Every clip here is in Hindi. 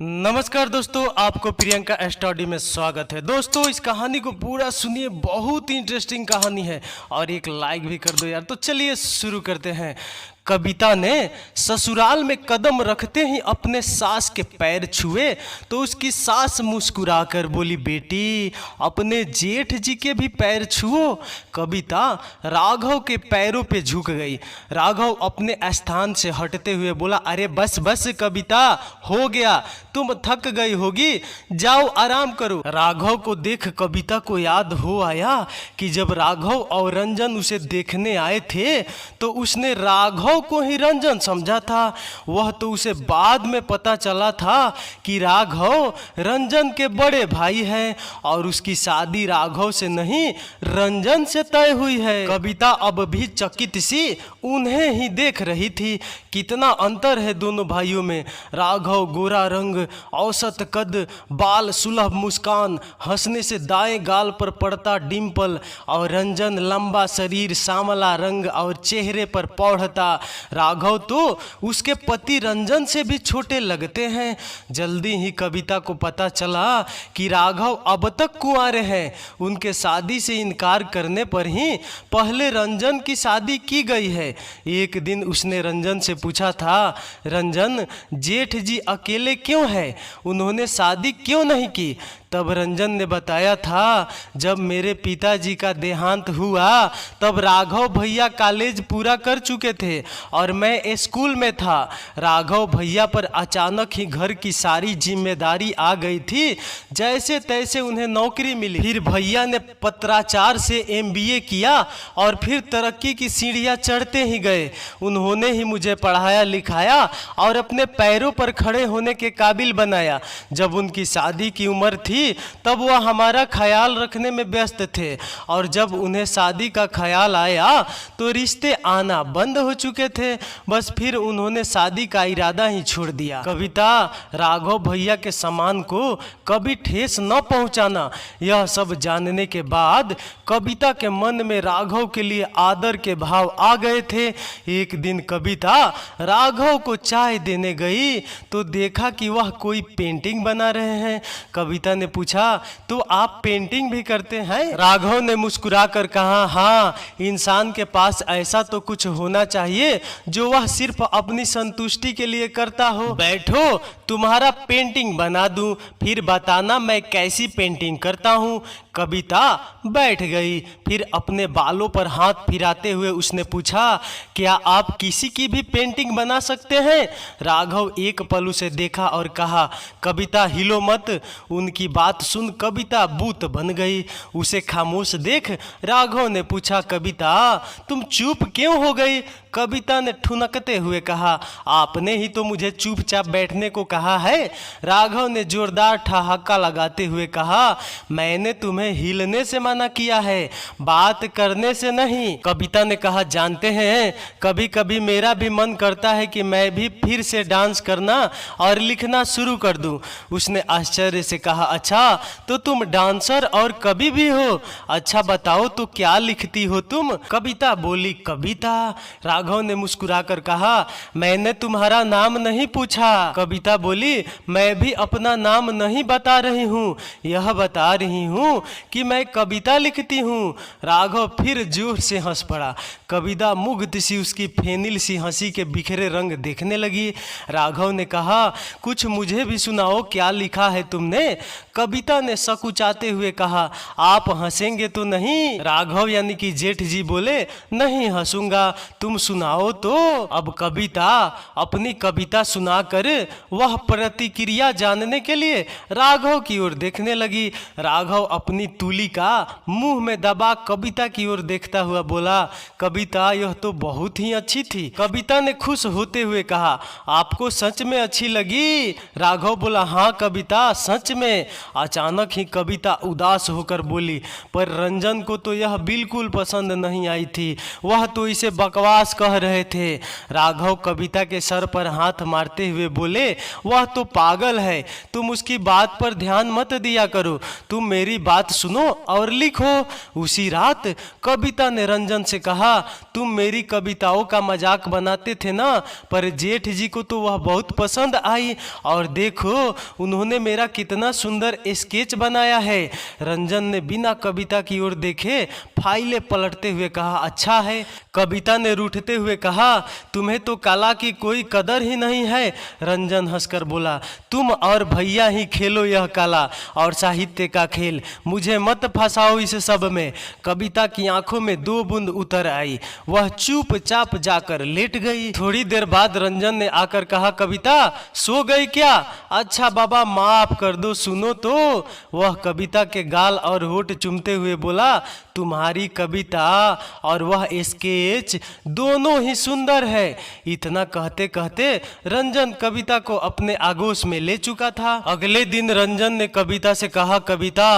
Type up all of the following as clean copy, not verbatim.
नमस्कार दोस्तों, आपको प्रियंका स्टडी में स्वागत है। दोस्तों इस कहानी को पूरा सुनिए, बहुत ही इंटरेस्टिंग कहानी है और एक लाइक भी कर दो यार। तो चलिए शुरू करते हैं। कविता ने ससुराल में कदम रखते ही अपने सास के पैर छुए तो उसकी सास मुस्कुराकर बोली, बेटी अपने जेठ जी के भी पैर छुओ। कविता राघव के पैरों पे झुक गई। राघव अपने स्थान से हटते हुए बोला, अरे बस बस कविता, हो गया, तुम थक गई होगी, जाओ आराम करो। राघव को देख कविता को याद हो आया कि जब राघव और रंजन उसे देखने आए थे तो उसने राघव को ही रंजन समझा था। वह तो उसे बाद में पता चला था कि राघव रंजन के बड़े भाई हैं और उसकी शादी राघव से नहीं रंजन से तय हुई है। कविता अब भी चकित सी उन्हें ही देख रही थी। कितना अंतर है दोनों भाइयों में। राघव गोरा रंग, औसत कद, बाल सुलभ मुस्कान, हंसने से दाएं गाल पर पड़ता डिंपल, और रंजन लंबा शरीर, सांवला रंग और चेहरे पर पौढ़ता। राघव तो उसके पति रंजन से भी छोटे लगते हैं। जल्दी ही कविता को पता चला कि राघव अब तक कुंवारे हैं। उनके शादी से इनकार करने पर ही पहले रंजन की शादी की गई है। एक दिन उसने रंजन से पूछा था, रंजन जेठ जी अकेले क्यों हैं? उन्होंने शादी क्यों नहीं की? तब रंजन ने बताया था, जब मेरे पिताजी का देहांत हुआ तब राघव भैया कॉलेज पूरा कर चुके थे और मैं स्कूल में था। राघव भैया पर अचानक ही घर की सारी जिम्मेदारी आ गई थी। जैसे तैसे उन्हें नौकरी मिली। फिर भैया ने पत्राचार से MBA किया और फिर तरक्की की सीढ़ियां चढ़ते ही गए। उन्होंने ही मुझे पढ़ाया लिखाया और अपने पैरों पर खड़े होने के काबिल बनाया। जब उनकी शादी की उम्र थी तब वह हमारा ख्याल रखने में व्यस्त थे और जब उन्हें शादी का ख्याल आया तो रिश्ते आना बंद हो चुके थे। बस फिर उन्होंने शादी का इरादा ही छोड़ दिया। कविता, राघव भैया के सम्मान को कभी ठेस न पहुंचाना। यह सब जानने के बाद कविता के मन में राघव के लिए आदर के भाव आ गए थे। एक दिन कविता राघव को चाय देने गई तो देखा कि वह कोई पेंटिंग बना रहे हैं। कविता ने पूछा, तो आप पेंटिंग भी करते हैं? राघव ने मुस्कुराकर कहा, हाँ, इंसान के पास ऐसा तो कुछ होना चाहिए जो वह सिर्फ अपनी संतुष्टि के लिए करता हो। बैठो, तुम्हारा पेंटिंग बना दूं, फिर बताना मैं कैसी पेंटिंग करता हूँ। कविता बैठ गई। फिर अपने बालों पर हाथ फिराते हुए उसने पूछा, क्या आप किसी की भी पेंटिंग बना सकते हैं? राघव एक पल उसे देखा और कहा, कविता हिलो मत। उनकी बात सुन कविता बूत बन गई। उसे खामोश देख राघव ने पूछा, कविता तुम चुप क्यों हो गई? कविता ने ठुनकते हुए कहा, आपने ही तो मुझे चुपचाप बैठने को कहा है। राघव ने जोरदार ठहाका लगाते हुए कहा, मैंने तुम्हें हिलने से मना किया है, बात करने से नहीं। कविता ने कहा, जानते हैं कभी कभी मेरा भी मन करता है कि मैं भी फिर से डांस करना और लिखना शुरू कर दूं। उसने आश्चर्य से कहा, अच्छा तो तुम डांसर और कवि भी हो? अच्छा बताओ तो क्या लिखती हो तुम? कविता बोली, कविता। राघव ने मुस्कुराकर कहा, मैंने तुम्हारा नाम नहीं पूछा। कविता बोली, मैं भी अपना नाम नहीं बता रही हूँ, यह बता रही हूँ कि मैं कविता लिखती हूँ। राघव फिर जोर से हंस पड़ा। कविता मुग्ध सी उसकी फेनिल सी हंसी के बिखरे रंग देखने लगी। राघव ने कहा, कुछ मुझे भी सुनाओ, क्या लिखा है तुमने? कविता ने सकुचाते हुए कहा, आप हंसेंगे तो नहीं? राघव यानी कि जेठ जी बोले, नहीं हंसूंगा, तुम सुनाओ तो। अब कविता अपनी कविता सुनाकर वह प्रतिक्रिया जानने के लिए राघव की ओर देखने लगी। राघव अपनी तूली का मुंह में दबा कविता की ओर देखता हुआ बोला, कविता यह तो बहुत ही अच्छी थी। कविता ने खुश होते हुए कहा, आपको सच में अच्छी लगी? राघव बोला, हाँ कविता सच में। अचानक ही कविता उदास होकर बोली, पर रंजन को तो यह बिल्कुल पसंद नहीं आई थी। वह तो इसे बकवास कह रहे थे। राघव कविता के सर पर हाथ मारते हुए बोले, वह तो पागल है, तुम उसकी बात पर ध्यान मत दिया करो, तुम मेरी बात सुनो और लिखो। उसी रात कविता ने रंजन से कहा, तुम मेरी कविताओं का मजाक बनाते थे ना, पर जेठ जी को तो वह बहुत पसंद आई, और देखो उन्होंने मेरा कितना सुंदर स्केच बनाया है। रंजन ने बिना कविता की ओर देखे फाइलें पलटते हुए कहा, अच्छा है। कविता ने रूठते हुए कहा, तुम्हें तो कला की कोई कदर ही नहीं है। रंजन हंसकर बोला, तुम और भैया ही खेलो यह कला और साहित्य का खेल, मुझे मत फंसाओ इस सब में। कविता की आंखों में 2 बूंद उतर आई, वह चुपचाप जाकर लेट गई। थोड़ी देर बाद रंजन ने आकर कहा, कविता सो गई क्या? अच्छा बाबा माफ कर दो, सुनो तो। वह कविता के गाल और होठ चूमते हुए बोला, तुम्हारी कविता और वह स्केच दोनों ही सुंदर है। इतना कहते कहते रंजन कविता को अपने आगोश में ले चुका था। अगले दिन रंजन ने कविता से कहा, कविता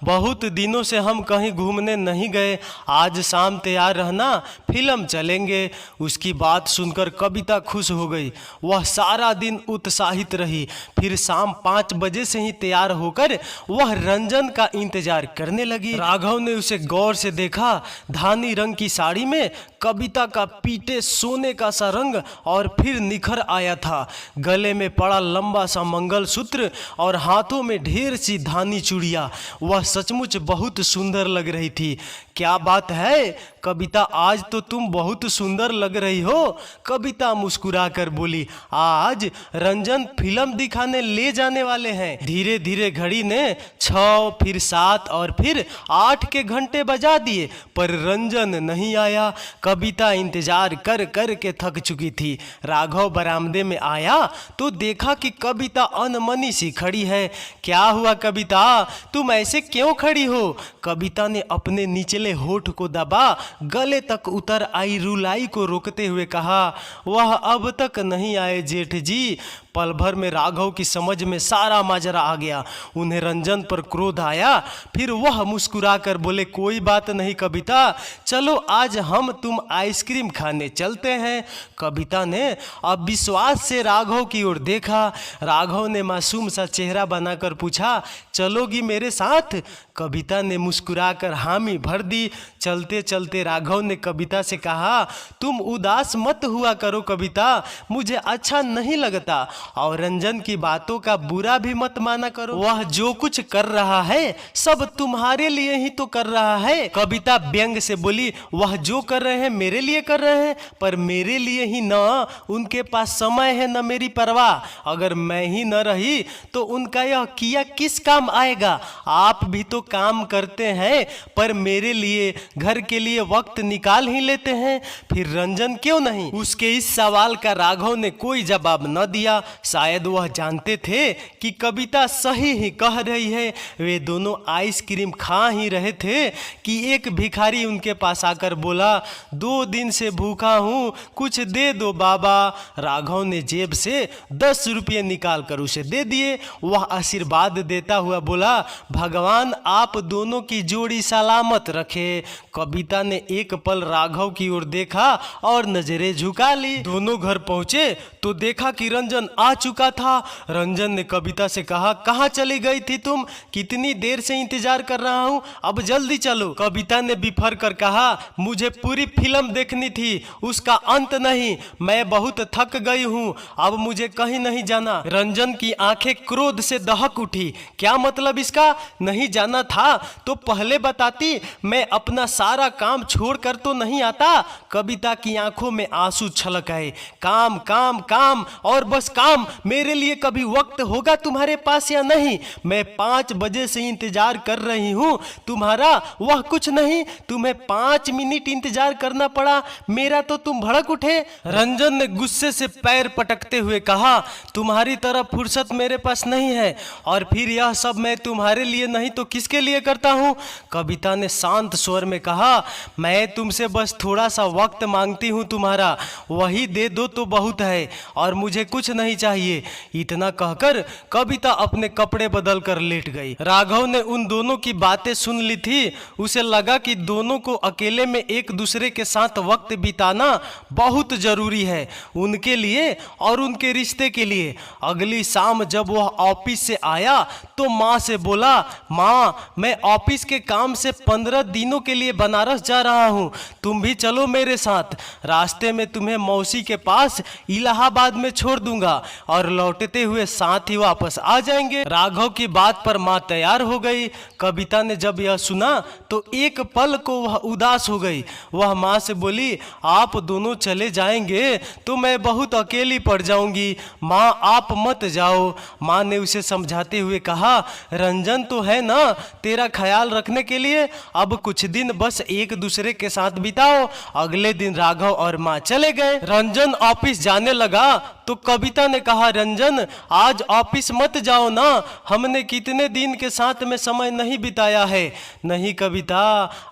बहुत दिनों से हम कहीं घूमने नहीं गए, आज शाम तैयार रहना, फिल्म चलेंगे। उसकी बात सुनकर कविता खुश हो गई, वह सारा दिन उत्साहित रही। फिर शाम 5 बजे से ही तैयार होकर वह रंजन का इंतजार करने लगी। राघव ने उसे गौर से देखा, धानी रंग की साड़ी में कविता का पीटे सोने का सा रंग और फिर निखर आया था। गले में पड़ा लंबा सा मंगलसूत्र और हाथों में ढेर सी धानी चूड़ियां, वह सचमुच बहुत सुंदर लग रही थी। क्या बात है कविता, आज तो तुम बहुत सुंदर लग रही हो। कविता मुस्कुरा कर बोली, आज रंजन फिल्म दिखाने ले जाने वाले हैं। धीरे धीरे घड़ी ने 6 फिर 7 और फिर 8 के घंटे बजा दिए, पर रंजन नहीं आया। कविता इंतजार कर कर के थक चुकी थी। राघव बरामदे में आया तो देखा कि कविता अनमनी सी खड़ी है। क्या हुआ कविता, तुम ऐसे क्यों खड़ी हो? कविता ने अपने निचले होठ को दबा गले तक उतर आई रुलाई को रोकते हुए कहा, वह अब तक नहीं आए जेठ जी। पल भर में राघव की समझ में सारा माजरा आ गया। उन्हें रंजन पर क्रोध आया, फिर वह मुस्कुरा कर बोले, कोई बात नहीं कविता, चलो आज हम तुम आइसक्रीम खाने चलते हैं। कविता ने अब विश्वास से राघव की ओर देखा। राघव ने मासूम सा चेहरा बनाकर पूछा, चलोगी मेरे साथ? कविता ने मुस्कुराकर हामी भर दी। चलते चलते राघव ने कविता से कहा, तुम उदास मत हुआ करो कविता, मुझे अच्छा नहीं लगता, और रंजन की बातों का बुरा भी मत माना करो। वह जो कुछ कर रहा है सब तुम्हारे लिए ही तो कर रहा है। कविता व्यंग से बोली, वह जो कर रहे हैं मेरे लिए कर रहे हैं, पर मेरे लिए ही न उनके पास समय है न मेरी परवाह। अगर मैं ही न रही तो उनका यह किया किस काम आएगा? आप भी तो काम करते हैं, पर मेरे लिए घर के लिए वक्त निकाल ही लेते हैं, फिर रंजन क्यों नहीं? उसके इस सवाल का राघव ने कोई जवाब न दिया। शायद वह जानते थे कि कविता सही ही कह रही है। वे दोनों आइसक्रीम खा ही रहे थे कि एक भिखारी उनके पास आकर बोला, 2 दिन से भूखा हूँ, कुछ दे दो बाबा। राघव ने जेब से 10 रुपये निकाल कर उसे दे दिए। वह आशीर्वाद देता हुआ बोला, भगवान आप दोनों की जोड़ी सलामत रखे। कविता ने एक पल राघव की ओर देखा और नजरें झुका ली। दोनों घर पहुंचे तो देखा कि रंजन आ चुका था। रंजन ने कविता से कहा, कहाँ चली गई थी तुम? कितनी देर से इंतजार कर रहा हूँ, अब जल्दी चलो। कविता ने बिफर कर कहा, मुझे पूरी फिल्म देखनी थी, उसका अंत नहीं, मैं बहुत थक गई हूँ, अब मुझे कहीं नहीं जाना। रंजन की आंखें क्रोध से दहक उठी। क्या मतलब इसका? नहीं जाना था तो पहले बताती, मैं अपना सारा काम छोड़कर तो नहीं आता। कविता की आंखों में आंसू छलक आए। काम काम काम और बस काम। मेरे लिए कभी वक्त होगा तुम्हारे पास या नहीं? मैं 5 बजे से इंतजार कर रही हूँ तुम्हारा, वह कुछ नहीं, तुम्हें 5 मिनट इंतजार करना पड़ा, मेरा तो तुम भड़क उठे। रंजन ने गुस्से से पैर पटकते हुए कहा, तुम्हारी तरह फुर्सत मेरे पास नहीं है, और फिर यह सब मैं तुम्हारे लिए नहीं तो किसके लिए करता हूँ? कविता ने शांत स्वर में कहा, मैं तुमसे बस थोड़ा सा वक्त मांगती हूँ तुम्हारा, वही दे दो तो बहुत है, और मुझे कुछ नहीं जानी चाहिए। इतना कहकर कविता अपने कपड़े बदल कर लेट गई। राघव ने उन दोनों की बातें सुन ली थी। उसे लगा कि दोनों को अकेले में एक दूसरे के साथ वक्त बिताना बहुत जरूरी है, उनके लिए और उनके रिश्ते के लिए। अगली शाम जब वह ऑफिस से आया तो माँ से बोला, माँ मैं ऑफिस के काम से 15 दिनों के लिए बनारस जा रहा हूँ, तुम भी चलो मेरे साथ। रास्ते में तुम्हें मौसी के पास इलाहाबाद में छोड़ दूंगा और लौटते हुए साथ ही वापस आ जाएंगे। राघव की बात पर माँ तैयार हो गई। कविता ने जब यह सुना तो एक पल को वह उदास हो गई। वह माँ से बोली, आप दोनों चले जाएंगे तो मैं बहुत अकेली पड़ जाऊंगी, माँ आप मत जाओ। माँ ने उसे समझाते हुए कहा, रंजन तो है ना तेरा ख्याल रखने के लिए, अब कुछ दिन बस एक दूसरे के साथ बिताओ। अगले दिन राघव और माँ चले गए। रंजन ऑफिस जाने लगा तो कविता ने कहा, रंजन आज ऑफिस मत जाओ ना, हमने कितने दिन के साथ में समय नहीं बिताया है। नहीं कविता,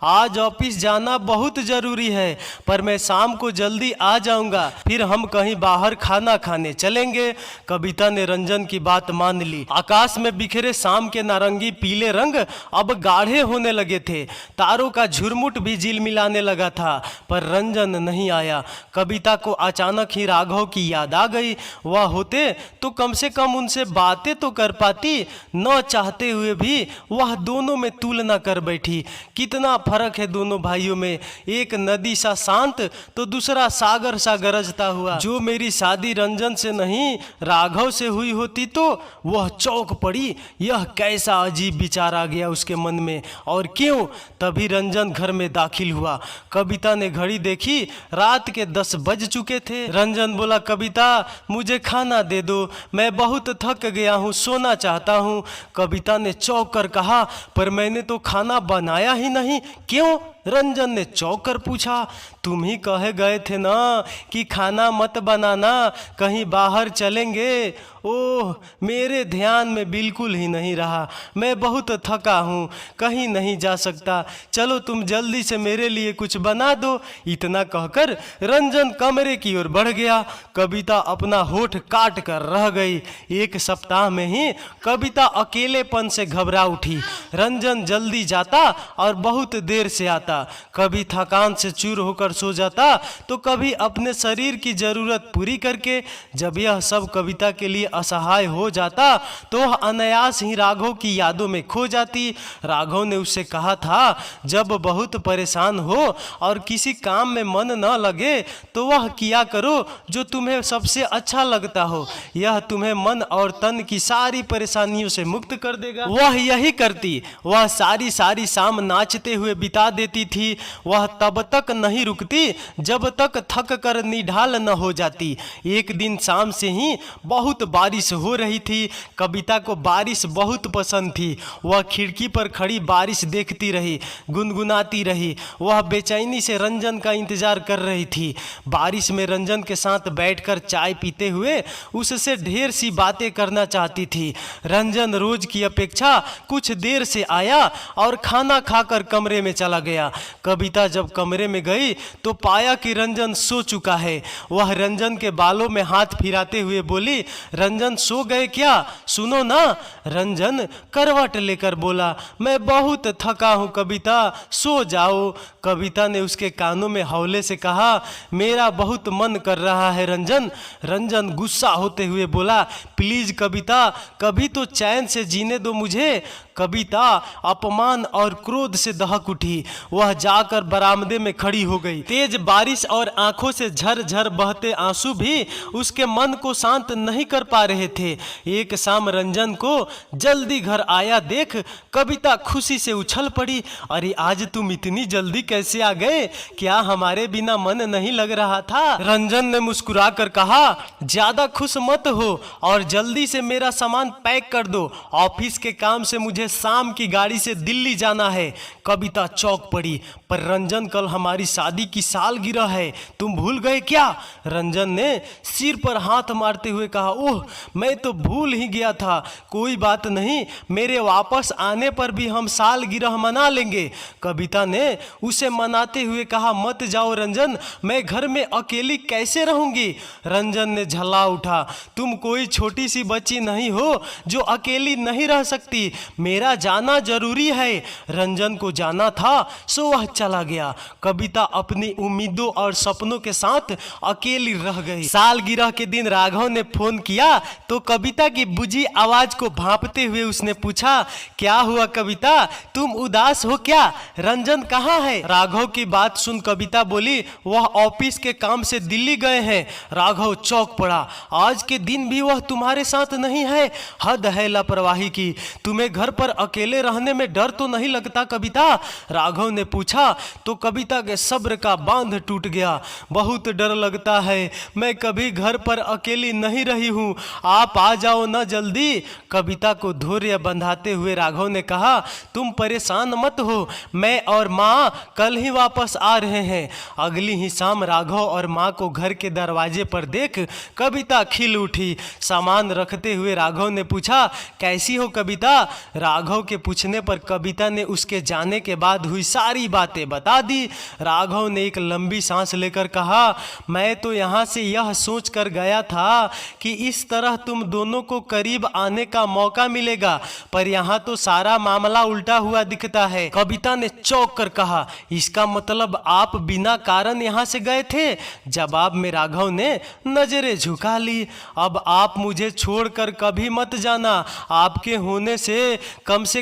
आज ऑफिस जाना बहुत जरूरी है, पर मैं शाम को जल्दी आ जाऊंगा, फिर हम कहीं बाहर खाना खाने चलेंगे। कविता ने रंजन की बात मान ली। आकाश में बिखरे शाम के नारंगी पीले रंग अब गाढ़े होने लगे थे। तारों का झुरमुट भी झिलमिलाने लगा था, पर रंजन नहीं आया। कविता को अचानक ही राघव की याद आ गई। वह होते तो कम से कम उनसे बातें तो कर पाती। न चाहते हुए भी वह दोनों में तुलना कर बैठी। कितना फर्क है दोनों भाइयों में, एक नदी सा शांत तो दूसरा सागर सा गरजता हुआ। जो मेरी शादी रंजन से नहीं राघव से हुई होती तो वह चौंक पड़ी। यह कैसा अजीब विचार आ गया उसके मन में, और क्यों? तभी रंजन घर में दाखिल हुआ। कविता ने घड़ी देखी, रात के 10 बज चुके थे। रंजन बोला, कविता मुझे खाना दे दो, मैं बहुत थक गया हूँ, सोना चाहता हूँ। कविता ने चौंक कर कहा, पर मैंने तो खाना बनाया ही नहीं। क्यों? रंजन ने चौंक कर पूछा। तुम ही कहे गए थे ना कि खाना मत बनाना, कहीं बाहर चलेंगे। ओह, मेरे ध्यान में बिल्कुल ही नहीं रहा, मैं बहुत थका हूँ, कहीं नहीं जा सकता, चलो तुम जल्दी से मेरे लिए कुछ बना दो। इतना कहकर रंजन कमरे की ओर बढ़ गया। कविता अपना होठ काट कर रह गई। एक सप्ताह में ही कविता अकेलेपन से घबरा उठी। रंजन जल्दी जाता और बहुत देर से आता, कभी थकान से चूर होकर सो जाता तो कभी अपने शरीर की जरूरत पूरी करके। जब यह सब कविता के लिए असहाय हो जाता तो वह अनायास ही राघव की यादों में खो जाती। राघव ने उससे कहा था, जब बहुत परेशान हो और किसी काम में मन न लगे तो वह किया करो जो तुम्हें सबसे अच्छा लगता हो, यह तुम्हें मन और तन की सारी परेशानियों से मुक्त कर देगा। वह यही करती। वह सारी शाम नाचते हुए बिता देती थी। वह तब तक नहीं रुकती जब तक थक कर निढाल न हो जाती। एक दिन शाम से ही बहुत बारिश हो रही थी। कविता को बारिश बहुत पसंद थी। वह खिड़की पर खड़ी बारिश देखती रही, गुनगुनाती रही। वह बेचैनी से रंजन का इंतजार कर रही थी। बारिश में रंजन के साथ बैठकर चाय पीते हुए उससे ढेर सी बातें करना चाहती थी। रंजन रोज की अपेक्षा कुछ देर से आया और खाना खाकर कमरे में चला गया। कविता जब कमरे में गई तो पाया कि रंजन सो चुका है। वह रंजन के बालों में हाथ फिराते हुए बोली, रंजन सो गए क्या? सुनो ना। रंजन करवट लेकर बोला, मैं बहुत थका हूँ कविता, सो जाओ। कविता ने उसके कानों में हौले से कहा, मेरा बहुत मन कर रहा है रंजन। रंजन गुस्सा होते हुए बोला, प्लीज कविता, कभी तो चैन से जीने दो मुझे। कविता अपमान और क्रोध से दहक उठी। वह जाकर बरामदे में खड़ी हो गई। तेज बारिश और आंखों से झरझर बहते आंसू भी उसके मन को शांत नहीं कर पा रहे थे। एक शाम रंजन को जल्दी घर आया देख कविता खुशी से उछल पड़ी, अरे आज तुम इतनी जल्दी कैसे आ गए? क्या हमारे बिना मन नहीं लग रहा था? रंजन ने मुस्कुरा कर कहा, ज्यादा खुश मत हो और जल्दी से मेरा सामान पैक कर दो, ऑफिस के काम से मुझे शाम की गाड़ी से दिल्ली जाना है। कविता चौंक पड़ी। पड़ी, पर रंजन कल हमारी शादी की सालगिरह है, तुम भूल गए क्या? रंजन ने सिर पर हाथ मारते हुए कहा, ओह मैं तो भूल ही गया था, कोई बात नहीं, मेरे वापस आने पर भी हम सालगिरह मना लेंगे। कविता ने उसे मनाते हुए कहा, मत जाओ रंजन, मैं घर में अकेली कैसे रहूंगी? रंजन ने झल्ला उठा, तुम कोई छोटी सी बच्ची नहीं हो जो अकेली नहीं रह सकती, मेरा जाना जरूरी है। रंजन को जाना था सो वह चला गया। कविता अपनी उम्मीदों और सपनों के साथ अकेली रह गई। सालगिरह के दिन राघव ने फोन किया तो कविता की बुझी आवाज को भांपते हुए उसने पूछा, क्या हुआ कविता, तुम उदास हो क्या? रंजन कहाँ है? राघव की बात सुन कविता बोली, वह ऑफिस के काम से दिल्ली गए हैं। राघव चौंक पड़ा, आज के दिन भी वह तुम्हारे साथ नहीं है? हद है लापरवाही की, तुम्हें घर पर अकेले रहने में डर तो नहीं लगता कविता? राघव ने पूछा तो कविता के सब्र का बांध टूट गया। बहुत डर लगता है, मैं कभी घर पर अकेली नहीं रही हूँ, आप आ जाओ ना जल्दी। कविता को धैर्य बंधाते हुए राघव ने कहा, तुम परेशान मत हो, मैं और माँ कल ही वापस आ रहे हैं। अगली ही शाम राघव और माँ को घर के दरवाजे पर देख कविता खिल उठी। सामान रखते हुए राघव ने पूछा, कैसी हो कविता? राघव के पूछने पर कविता ने उसके जाने के बाद हुई सारी बातें बता दी। राघव ने एक लंबी सांस लेकर कहा, मैं तो यहाँ से यह सोच कर गया था कि इस तरह तुम दोनों को करीब आने का मौका मिलेगा, पर यहाँ तो सारा मामला उल्टा हुआ दिखता है। कविता ने चौंक कर कहा, इसका मतलब आप बिना कारण यहाँ से गए थे? जवाब में राघव ने नजरें झुका ली, अब आप मुझे छोड़कर कभी मत जाना, आपके होने से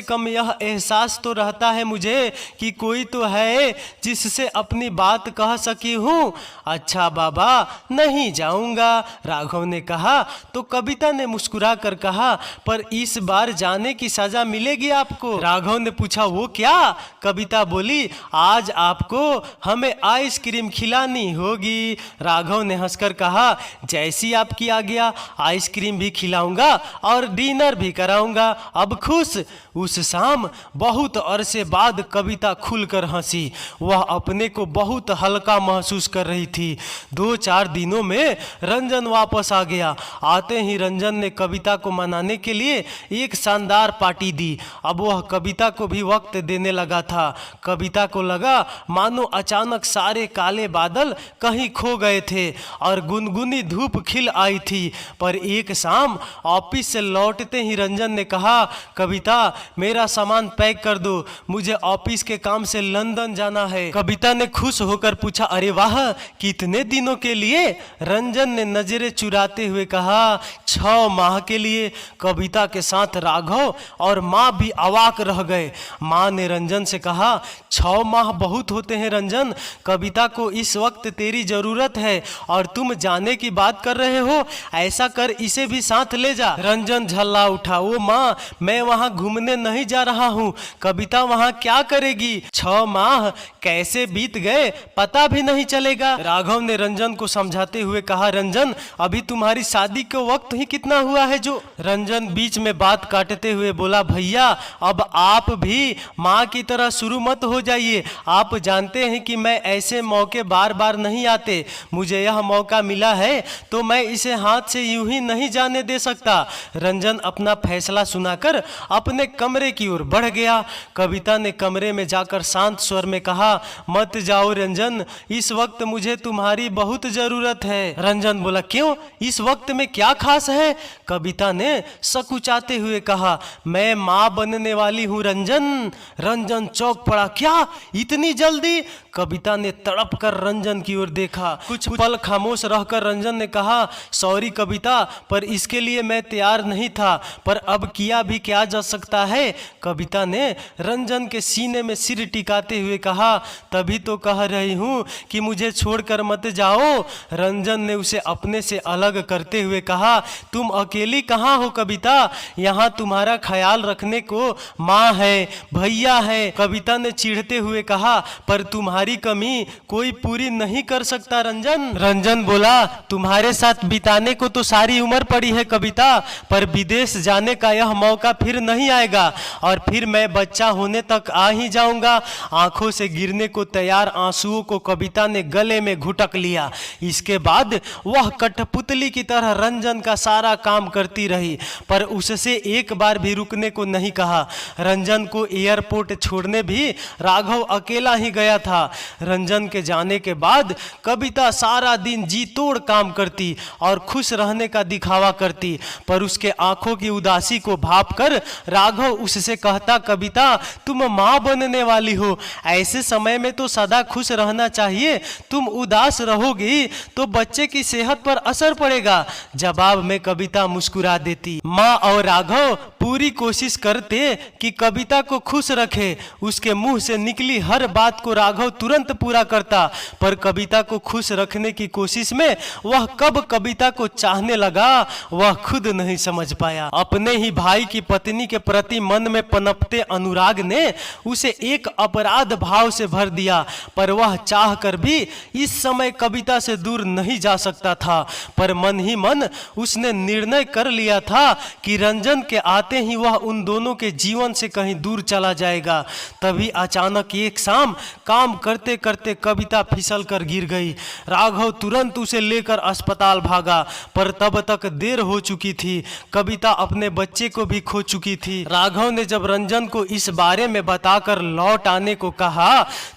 कम यह एहसास तो रहता है मुझे कि कोई तो है जिससे अपनी बात कह सकी हूँ। अच्छा बाबा, नहीं जाऊंगा, राघव ने कहा। तो कविता ने मुस्कुरा कर कहा, पर इस बार जाने की सजा मिलेगी आपको। राघव ने पूछा, वो क्या? कविता बोली, आज आपको हमें आइसक्रीम खिलानी होगी। राघव ने हंसकर कहा, जैसी आपकी आज्ञा, आइसक्रीम भी खिलाऊंगा और डिनर भी कराऊंगा, अब खुश? उस शाम बहुत अरसे बाद कविता खुलकर हंसी। वह अपने को बहुत हल्का महसूस कर रही थी। 2-4 दिनों में रंजन वापस आ गया। आते ही रंजन ने कविता को मनाने के लिए एक शानदार पार्टी दी। अब वह कविता को भी वक्त देने लगा था। कविता को लगा मानो अचानक सारे काले बादल कहीं खो गए थे और गुनगुनी धूप खिल आई थी। पर एक शाम ऑफिस से लौटते ही रंजन ने कहा, कविता मेरा सामान पैक कर दो, मुझे ऑफिस के काम से लंदन जाना है। कविता ने खुश होकर पूछा, अरे वाह, कितने दिनों के लिए? रंजन ने नजरें चुराते हुए कहा, 6 माह के लिए। कविता के साथ राघव और माँ भी अवाक रह गए। माँ ने रंजन से कहा, 6 माह बहुत होते हैं रंजन, कविता को इस वक्त तेरी जरूरत है और तुम जाने की बात कर रहे हो, ऐसा कर इसे भी साथ ले जा। रंजन झल्ला उठा, ओ माँ, मैं वहाँ घूमने नहीं जा रहा हूँ, कविता वहाँ क्या करेगी? 6 माह कैसे बीत गए पता भी नहीं चलेगा। राघव ने रंजन को समझाते हुए कहा, रंजन अभी तुम्हारी शादी के वक्त ही कितना हुआ है जो? रंजन बीच में बात काटते हुए बोला, भैया अब आप भी माँ की तरह शुरू मत हो जाइए, आप जानते हैं कि मैं ऐसे मौके बार बार नहीं आते, मुझे यह मौका मिला है तो मैं इसे हाथ से यूं ही नहीं जाने दे सकता। रंजन अपना फैसला सुनाकर अपने कमरे की ओर बढ़ गया। कविता ने कमरे में जाकर शांत स्वर में कहा, मत जाओ रंजन, इस वक्त मुझे तुम्हारी बहुत जरूरत है। रंजन बोला, क्यों, इस वक्त में क्या खास है? कविता ने सकुचाते हुए कहा, मैं माँ बनने वाली हूँ रंजन। रंजन चौंक पड़ा, क्या इतनी जल्दी? कविता ने तड़प कर रंजन की ओर देखा। कुछ पल खामोश रहकर रंजन ने कहा, सॉरी कविता, पर इसके लिए मैं तैयार नहीं था, पर अब किया भी क्या जा सकता है। कविता ने रंजन के सीने में सिर टिकाते हुए कहा, तभी तो कह रही हूँ कि मुझे छोड़कर मत जाओ। रंजन ने उसे अपने से अलग करते हुए कहा, तुम अकेली कहाँ हो कविता, यहाँ तुम्हारा ख्याल रखने को माँ है, भैया है। कविता ने चिढ़ते हुए कहा, पर तुम्हारी कमी कोई पूरी नहीं कर सकता रंजन। रंजन बोला, तुम्हारे साथ बिताने को तो सारी उम्र पड़ी है कविता, पर विदेश जाने का यह मौका फिर नहीं आएगा और फिर मैं बच्चा होने तक आ ही जाऊंगा आंखों से गिरने को तैयार आंसुओं को कविता ने गले में घुटक लिया। इसके बाद वह कठपुतली की तरह रंजन का सारा काम करती रही, पर उससे एक बार भी रुकने को नहीं कहा। रंजन को एयरपोर्ट छोड़ने भी राघव अकेला ही गया था। रंजन के जाने के बाद कविता सारा दिन जी तोड़ काम करती और खुश रहने का दिखावा करती, पर उसके आंखों की उदासी को भांपकर राघव उससे कहता, कविता तुम मां बनने वाली हो, ऐसे समय में तो सदा खुश रहना चाहिए, तुम उदास रहोगी तो बच्चे की सेहत पर असर पड़ेगा। जवाब में कविता मुस्कुरा देती। मां और राघव पूरी कोशिश करते कि कविता को खुश रखे। उसके मुंह से निकली हर बात को राघव तुरंत पूरा करता, पर कविता को खुश रखने की कोशिश में वह कब कविता को चाहने लगा वह खुद नहीं समझ पाया। अपने ही भाई की पत्नी के प्रति मन में पनपते अनुराग ने उसे एक अपराध भाव से भर दिया, पर वह चाह कर भी इस समय कविता से दूर नहीं जा सकता था। पर मन ही मन उसने निर्णय कर लिया था कि रंजन के आते ही वह उन दोनों के जीवन से कहीं दूर चला जाएगा। तभी अचानक एक शाम काम करते करते कविता फिसल कर गिर गई। राघव तुरंत उसे लेकर अस्पताल भागा, पर तब तक देर हो चुकी थी। कविता अपने बच्चे को भी खो चुकी थी। राघव ने जब रंजन को इस बारे में बताकर लौट आने को कहा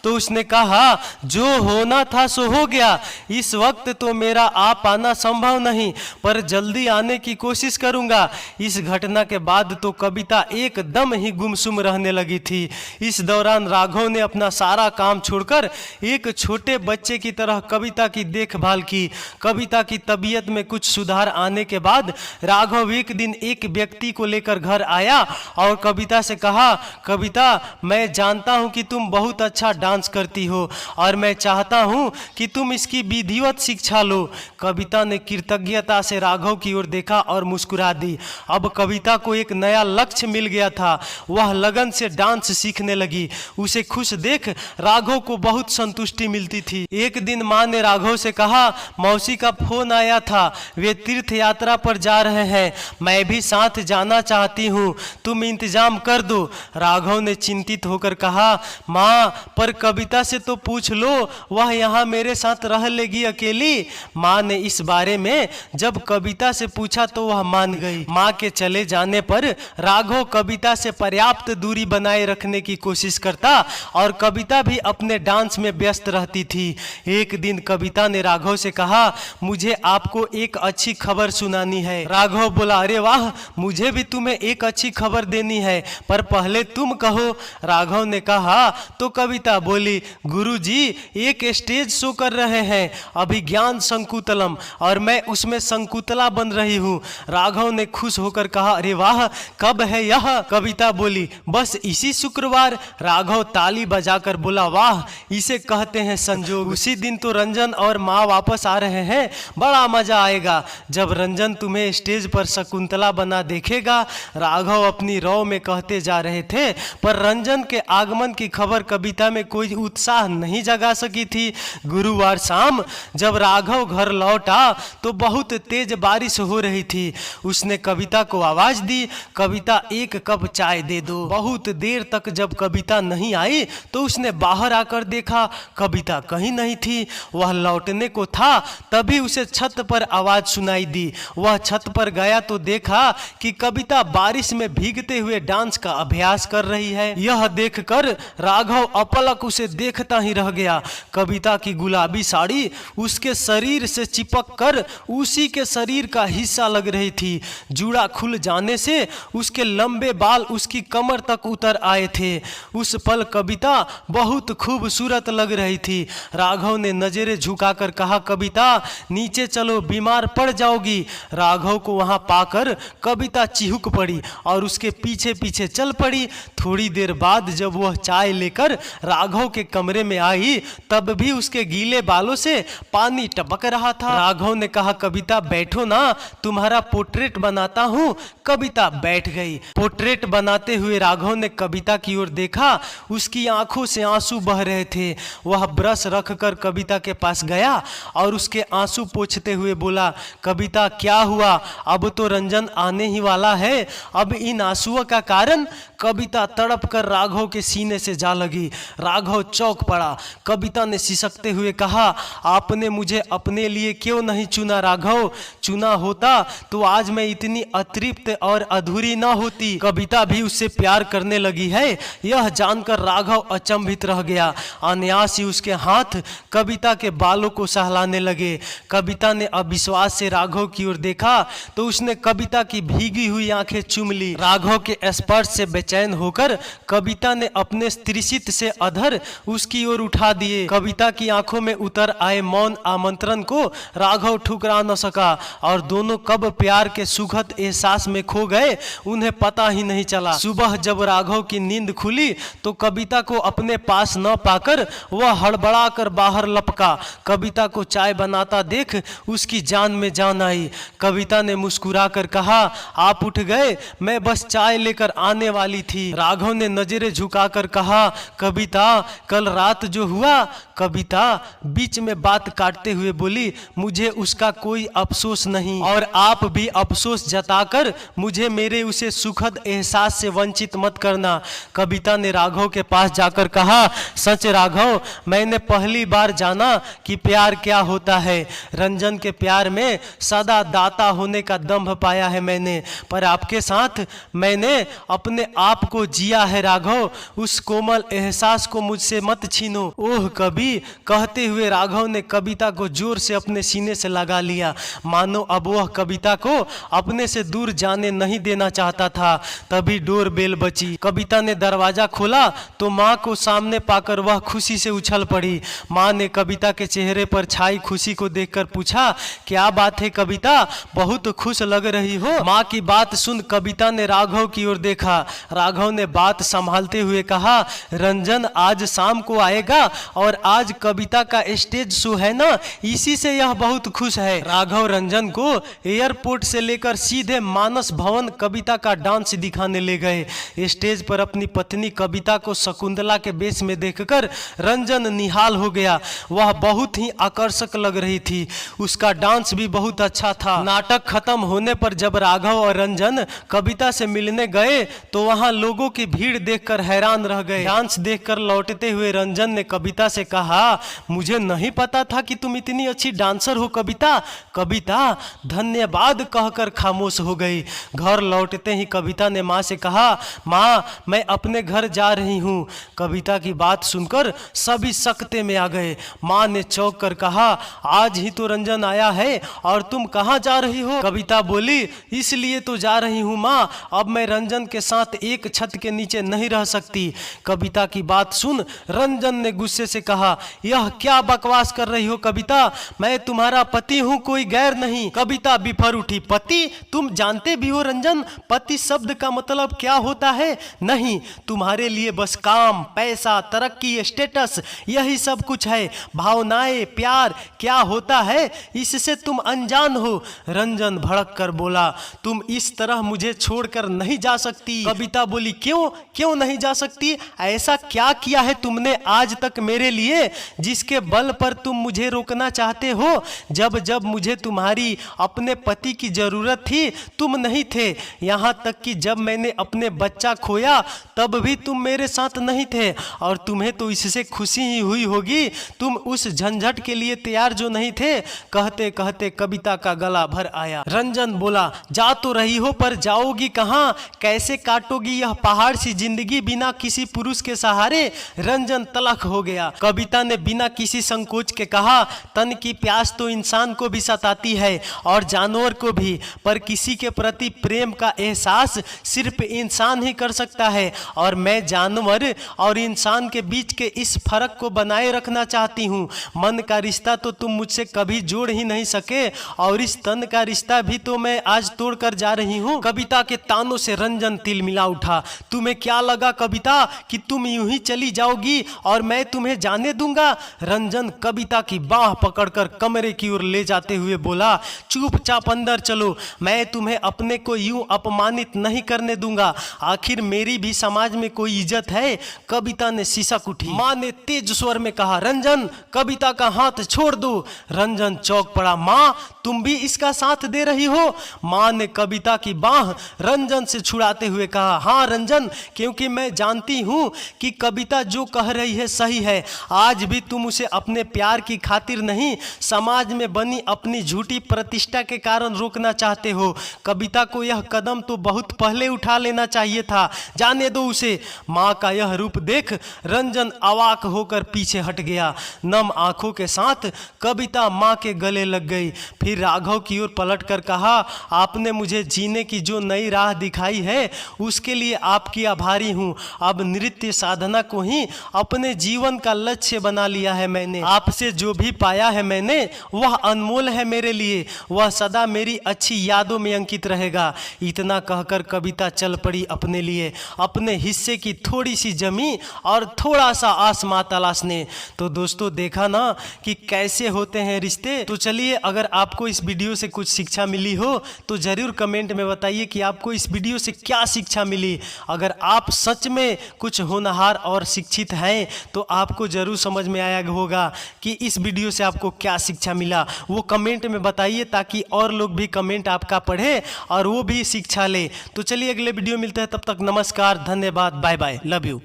तो उसने कहा, जो होना था सो हो गया, इस वक्त तो मेरा आ पाना संभव नहीं, पर जल्दी आने की कोशिश करूंगा। इस घटना के बाद तो कविता एकदम ही गुमसुम रहने लगी थी। इस दौरान राघव ने अपना सारा काम छोड़कर एक छोटे बच्चे की तरह कविता की देखभाल की। कविता की तबीयत में कुछ सुधार आने के बाद राघव एक दिन एक व्यक्ति को लेकर घर आया और कविता से कहा, कविता मैं जानता हूं कि तुम बहुत अच्छा डांस करती हो और मैं चाहता हूं कि तुम इसकी विधिवत शिक्षा लो। कविता ने कृतज्ञता से राघव की ओर देखा और मुस्कुरा दी। अब कविता को एक नया लक्ष्य मिल गया था। वह लगन से डांस सीखने लगी। उसे खुश देख राघव को बहुत संतुष्टि मिलती थी। एक दिन मां ने राघव से कहा, मौसी का फोन आया था, वे तीर्थ यात्रा पर जा रहे हैं, मैं भी साथ जाना चाहती हूँ, तुम इंतजाम कर दो। राघव ने चिंतित होकर कहा, मां पर कविता से तो पूछ लो, वह यहाँ मेरे साथ रह लेगी अकेली। मां ने इस बारे में जब कविता से पूछा तो वह मान गई। मां के चले जाने पर राघव कविता से पर्याप्त दूरी बनाए रखने की कोशिश करता और कविता भी अपने डांस में व्यस्त रहती थी। एक दिन कविता ने राघव से कहा, मुझे आपको एक अच्छी खबर सुनानी है। राघव बोला, अरे वाह, मुझे भी तुम्हें एक अच्छी खबर देनी है, पर पहले तुम कहो। राघव ने कहा तो कविता बोली, गुरुजी एक स्टेज शो कर रहे हैं, अभिज्ञान संकुतलम, और मैं उसमें संकुतला बन रही हूँ। राघव ने खुश होकर कहा, अरे वाह, कब है यह? कविता बोली, बस इसी शुक्रवार। राघव ताली बजाकर बोला, वाह, इसे कहते हैं संजोग। उसी दिन तो रंजन और माँ वापस आ रहे हैं, बड़ा मजा आएगा जब रंजन तुम्हें स्टेज पर शकुंतला बना देखेगा। राघव अपनी रौ में कहते जा रहे थे, पर रंजन के आगमन की खबर कविता में कोई उत्साह नहीं जगा सकी थी। गुरुवार शाम जब राघव घर लौटा तो बहुत तेज बारिश हो रही थी। उसने कविता को आवाज दी, कविता एक कप चाय दे दो। बहुत देर तक जब कविता नहीं आई तो उसने बाहर आकर देखा, कविता कहीं नहीं थी। वह लौटने को था तभी उसे छत पर आवाज सुनाई दी। वह छत पर गया तो देखा कि कविता बारिश में भीगते हुए डांस का अभ्यास कर रही है। यह देखकर राघव अपलक उसे देखता ही रह गया। कविता की गुलाबी साड़ी उसके शरीर से चिपक कर उसी के शरीर का हिस्सा लग रही थी। जूड़ा खुल जाने से उसके लंबे बाल उसकी कमर तक उतर आए थे। उस पल कविता बहुत खूबसूरत लग रही थी। राघव ने नजरें झुकाकर कहा, कविता नीचे चलो, बीमार पड़ जाओगी। राघव को वहां पाकर कविता चिहुक पड़ी और उसके पीछे पीछे चल पड़ी। थोड़ी देर बाद जब वह चाय लेकर राघव के कमरे में आई तब भी उसके गीले बालों से पानी टपक रहा था। राघव ने कहा, कविता बैठो ना, तुम्हारा पोर्ट्रेट बनाता हूँ। कविता बैठ गई। पोर्ट्रेट बनाते हुए राघव ने कविता की ओर देखा। उसकी आंखों से आंसू बह रहे थे। वह ब्रश रखकर कविता के पास गया और उसके आंसू पोंछते हुए बोला, कविता क्या हुआ? अब तो रंजन आने ही वाला है, अब इन आंसुओं का कारण? कविता तड़प कर राघव के सीने से जा लगी। राघव चौंक पड़ा। कविता ने सिसकते हुए कहा, आपने मुझे अपने लिए क्यों नहीं चुना राघव? चुना होता तो आज मैं इतनी अतृप्त और अधूरी न होती। कविता भी उससे प्यार करने लगी है, यह जानकर राघव अचंभित रह गया। अनायास ही उसके हाथ कविता के बालों को सहलाने लगे। कविता ने अविश्वास से राघव की ओर देखा तो उसने कविता की भीगी हुई आंखें चूम ली। राघव के स्पर्श से बेचैन होकर कविता ने अपने स्त्रीसित से अधर उसकी ओर उठा दिए। कविता की आंखों में उतर आए मौन आमंत्रण को राघव ठुकरा न सका और दोनों कब प्यार के सुखद एहसास में खो गए उन्हें पता ही नहीं चला। सुबह जब राघव की नींद खुली तो कविता को अपने पास न पाकर वह हड़बड़ा कर बाहर लपका। कविता को चाय बनाता देख उसकी जान में जान आई। कविता ने मुस्कुरा कर कहा, आप उठ गए, मैं बस चाय लेकर आने वाली थी। राघव ने नजरें झुकाकर कहा, कविता कल रात जो हुआ? कविता बीच में बात काटते हुए बोली, मुझे उसका कोई अफसोस नहीं और आप भी अफसोस जताकर मुझे मेरे उसे सुखद एहसास से वंचित मत करना। कविता ने राघव के पास जाकर कहा, सच राघव, मैंने पहली बार जाना कि प्यार क्या होता है। रंजन के प्यार में सदा दाता होने का दंभ पाया है मैंने, पर आपके साथ मैंने अपने आप को जिया है राघव। उस कोमल एहसास को मुझसे मत छीनो। ओह कवि, कहते हुए राघव ने कविता को जोर से अपने सीने से लगा लिया, मानो अब वह कविता को अपने से दूर जाने नहीं देना चाहता था। तभी डोर बेल बची। कविता ने दरवाजा खोला तो माँ को सामने पाकर वह खुशी से उछल पड़ी। माँ ने कविता के चेहरे पर छाई खुशी को देखकर पूछा, क्या बात है कविता, बहुत खुश लग रही हो? माँ की बात सुन कविता ने राघव की ओर देखा। राघव ने बात संभालते हुए कहा, रंजन आज शाम को आएगा और आज कविता का स्टेज शो है ना, इसी से यह बहुत खुश है। राघव रंजन को एयरपोर्ट से लेकर सीधे मानस भवन कविता का डांस दिखाने ले गए। स्टेज पर अपनी पत्नी कविता को शकुंतला के वेश में देखकर रंजन निहाल हो गया। वह बहुत ही आकर्षक लग रही थी। उसका डांस भी बहुत अच्छा था। नाटक खत्म होने पर जब राघव और रंजन कविता से मिलने गए तो वहां लोगों की भीड़ देखकर हैरान रह गए। डांस देखकर लौटते हुए रंजन ने कविता से कहा, मुझे नहीं पता था कि तुम इतनी अच्छी डांसर हो कविता। कविता धन्यवाद कहकर खामोश हो गई। घर लौटते ही कविता ने माँ से कहा, माँ मैं अपने घर जा रही हूँ। कविता की बात सुनकर सभी सकते में आ गए। माँ ने चौंक कर कहा, आज ही तो रंजन आया है और तुम कहाँ जा रही हो? कविता बोली, इसलिए तो जा रही हूँ माँ, अब मैं रंजन के साथ एक छत के नीचे नहीं रह सकती। कविता की बात सुन रंजन ने गुस्से से कहा, यह क्या बकवास कर रही हो कविता, मैं तुम्हारा पति हूँ, कोई गैर नहीं। कविता बिफर उठी, पति? तुम जानते भी हो रंजन पति शब्द का मतलब क्या होता है? नहीं, तुम्हारे लिए बस काम, पैसा, तरक्की, स्टेटस यही सब कुछ है। भावनाएं, प्यार क्या होता है इससे तुम अनजान हो। रंजन भड़क कर बोला, तुम इस तरह मुझे छोड़कर नहीं जा सकती। कविता बोली, क्यों नहीं जा सकती? ऐसा क्या किया है तुमने आज तक मेरे लिए जिसके बल पर तुम मुझे रोकना चाहते हो? जब जब मुझे तुम्हारी अपने पति की जरूरत थी तुम नहीं थे। यहाँ तक कि जब मैंने अपने बच्चा खोया तब भी तुम मेरे साथ नहीं थे। और तुम्हें तो इससे खुशी ही हुई होगी, तुम उस झंझट के लिए तैयार जो नहीं थे। कहते कहते कविता का गला भर आया। रंजन बोला, जा तो रही हो पर जाओगी कहाँ? कैसे काटोगी यह पहाड़ सी जिंदगी बिना किसी पुरुष के सहारे? रंजन तलख हो गया। कविता ने बिना किसी संकोच के कहा, तन की प्यास तो इंसान को भी सताती है और जानवर को भी, पर किसी के प्रति प्रेम का एहसास सिर्फ इंसान ही कर सकता है और मैं जानवर और इंसान के बीच के इस फर्क को बनाए रखना चाहती हूँ। मन का रिश्ता तो तुम मुझसे कभी जोड़ ही नहीं सके और इस तन का रिश्ता भी तो मैं आज तोड़कर जा रही हूँ। कविता के तानों से रंजन तिलमिला उठा। तुम्हें क्या लगा कविता कि तुम यूं ही चली जाओगी और मैं तुम्हें जाने दूंगा? रंजन कविता की बाह पकड़कर कमरे की ओर ले जाते हुए बोला, चुपचाप अंदर चलो, मैं तुम्हें अपने अपने को यूं अपमानित नहीं करने दूंगा, आखिर मेरी भी समाज में कोई इज्जत है। कविता ने सिसक उठी। माँ ने तेज स्वर में कहा, रंजन कविता का हाथ छोड़ दो। रंजन चौंक पड़ा। माँ तुम भी इसका साथ दे रही हो? माँ ने कविता की बाह रंजन से छुड़ाते हुए कहा, हाँ रंजन, क्योंकि मैं जानती हूँ कि कविता जो कह रही है सही है। आज भी तुम उसे अपने प्यार की खातिर नहीं, समाज में बनी अपनी झूठी प्रतिष्ठा के कारण रोकना चाहते हो। कविता को यह कदम तो बहुत पहले उठा लेना चाहिए था, जाने दो उसे। माँ का यह रूप देख रंजन अवाक होकर पीछे हट गया। नम आंखों के साथ कविता माँ के गले लग गई। फिर राघव की ओर पलटकर कहा, आपने मुझे जीने की जो नई राह दिखाई है उसके लिए आपकी आभारी हूँ। अब नृत्य साधना को ही अपने जीवन का लक्ष्य बना लिया है मैंने। आपसे जो भी पाया है मैंने वह अनमोल है मेरे लिए, वह सदा मेरी अच्छी यादों में अंकित रहेगा। इतना कहकर कविता चल पड़ी अपने लिए, अपने हिस्से की थोड़ी सी जमी और थोड़ा सा आसमां तलाशने। तो दोस्तों देखा ना कि कैसे होते हैं रिश्ते। तो चलिए, अगर आपको इस वीडियो से कुछ शिक्षा मिली हो तो जरूर कमेंट में बताइए कि आपको इस वीडियो से क्या शिक्षा मिली। अगर आप सच में कुछ होनहार और शिक्षित हैं तो आपको जरूर समझ में आया होगा कि इस वीडियो से आपको क्या शिक्षा मिला। वो कमेंट में बताइए ताकि और लोग भी कमेंट आपका पढ़े और वो भी शिक्षा ले। तो चलिए अगले वीडियो मिलते हैं, तब तक नमस्कार, धन्यवाद, बाय बाय, लव यू।